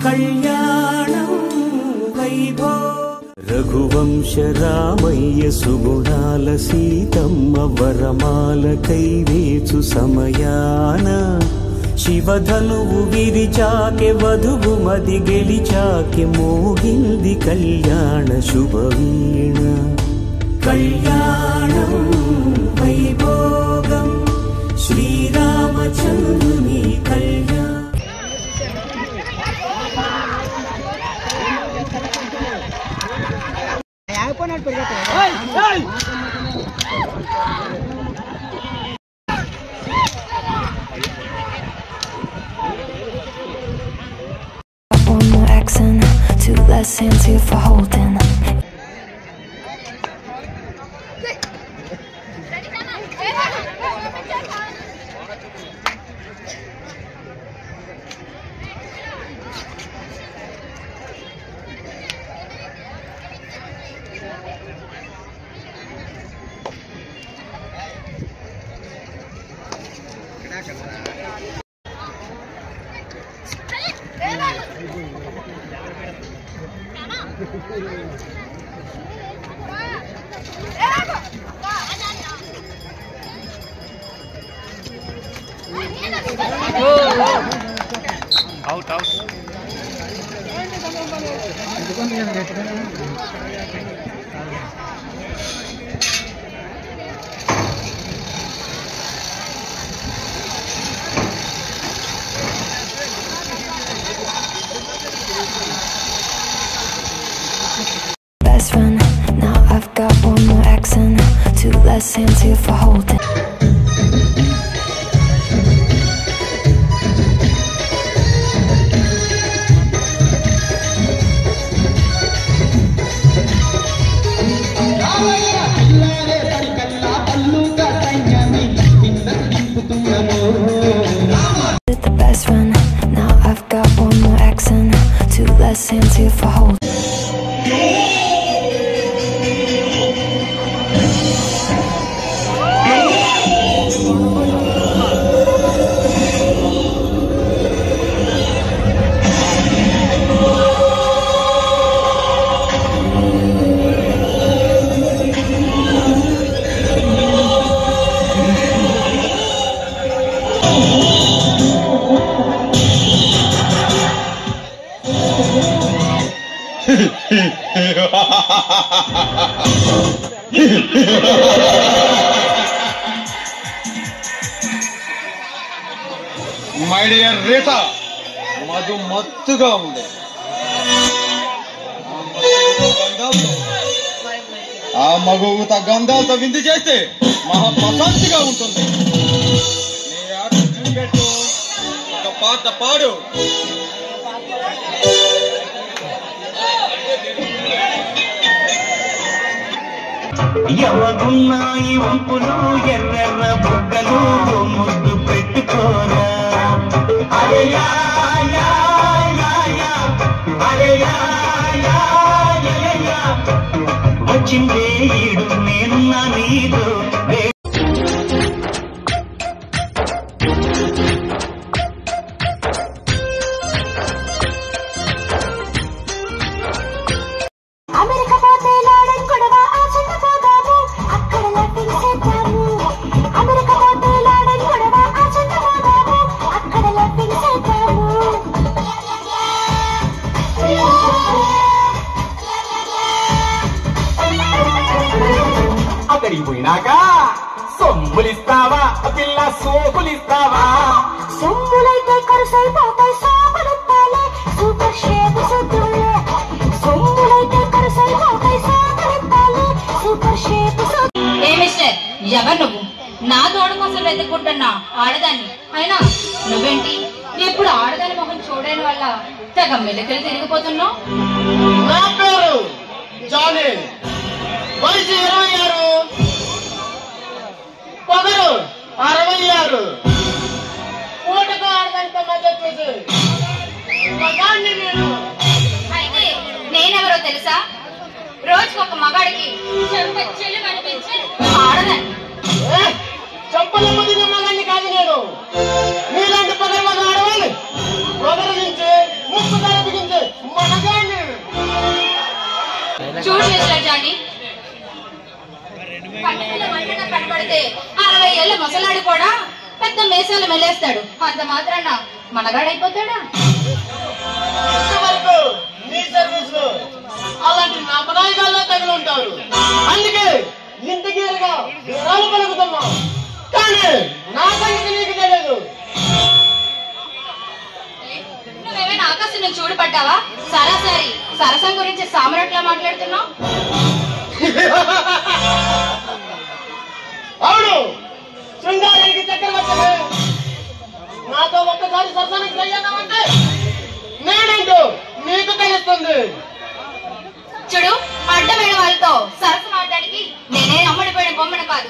కళ్యాణం వైభోగం. రఘువంశ రామయ్య సుగుణాల సీతమ్మ వరమాల కైవేచు సమయాన శివధనువు విరిచాకె వధువు మది గెలిచాకె మోగింది కళ్యాణ శుభవీణ. కళ్యాణం వైభోగం శ్రీరామచంద్రుని కళ్యాణం. One more accent, two less hands here for holding. Out. Best friend, now I've got one more accent, two less hands here for holding. The best friend, now I've got one more accent, two less hands here for holding. My dear Rita, Madhu మత్తుగా ఉంది. ఆ మగువుత గంధాలతో విందు చేస్తే మహా ప్రశాంతిగా ఉంటుంది. నీ ఆట పెట్టు, ఒక పాట పాడు. ఎవగున్నాయి వంపులు ఎర్రెర్ర బుగ్గలు ముద్దు పెట్టుకోరా. వచ్చిందే ఈడు నేనున్నా నీతో. అమెరికా పోతే లాడన్ కొడవ ఆచంట పోదాము, అక్కడ లెఫ్టింగ్ చేద్దాము. అమెరికా పోతే లాడన్ కొడవ ఆచంట పోదాము, అక్కడ లెఫ్టింగ్ చేద్దాము. అక్కడికి పోయినాక సొమ్ములిస్తావా పిల్ల, సోకులిస్తావా? సొమ్ములైతే ఖర్చైపోతాయి, సోకులెత్తాలి సూపర్ షేప్ సుద్దులే. సొమ్ములైతే ఖర్చైపోతాయి, సోకులెత్తాలి సూపర్ షేప్. ఏ మిస్టర్, ఎవరు నువ్వు? నా తోడు కోసం వెతుక్కుంటున్నా ఆడదాన్ని. అయినా నువ్వేంటి ఎప్పుడు ఆడదాని మొహం చూడని వల్ల తెగ మెలికలు తిరిగిపోతున్నావు. నా పేరు జానీ, వయసు 26, పొగరు 66. పూటకు ఆడదానితో మధ్య చూసి మగాన్ని నేను. అయితే నేనెవరో తెలుసా? రోజుకొక మగాడికి చెల్లు కనిపించి ఆడదాన్ని. చంపల మధ్య మగాన్ని కాదు నేను. మీలాంటి పొగరు మగ ఆడవాళ్ళు పొగరు నుంచి ముప్పు పెద్ద మేసాలు మెలేస్తాడు, అంత మాత్రాన మనగాడైపోతాడా? ఇంతవరకు నీ సర్వీస్ లో అలాంటి నా పదాయిగాల్లో తగిలి ఉంటారు. అందుకే ఇంటికి వివరాలు పలుకుతున్నాం. కానీ నా సంగతి నీకు తెలియదు. నువ్వేమైనా ఆకాశం నుంచి చూడపడ్డావా? సరాసరి సరసం గురించి సామరట్లా మాట్లాడుతున్నావు. అవును, శృంగారానికి చక్రవర్తి నాతో ఒక్కసారి సరసానికి చెయ్యన్నామంటే నేనంటూ నీకు తెలుస్తుంది. చూడు, అడ్డమైన వాళ్ళతో సరస మాట్లాడికి నేనే అమ్మడిపోయిన బొమ్మను కాదు.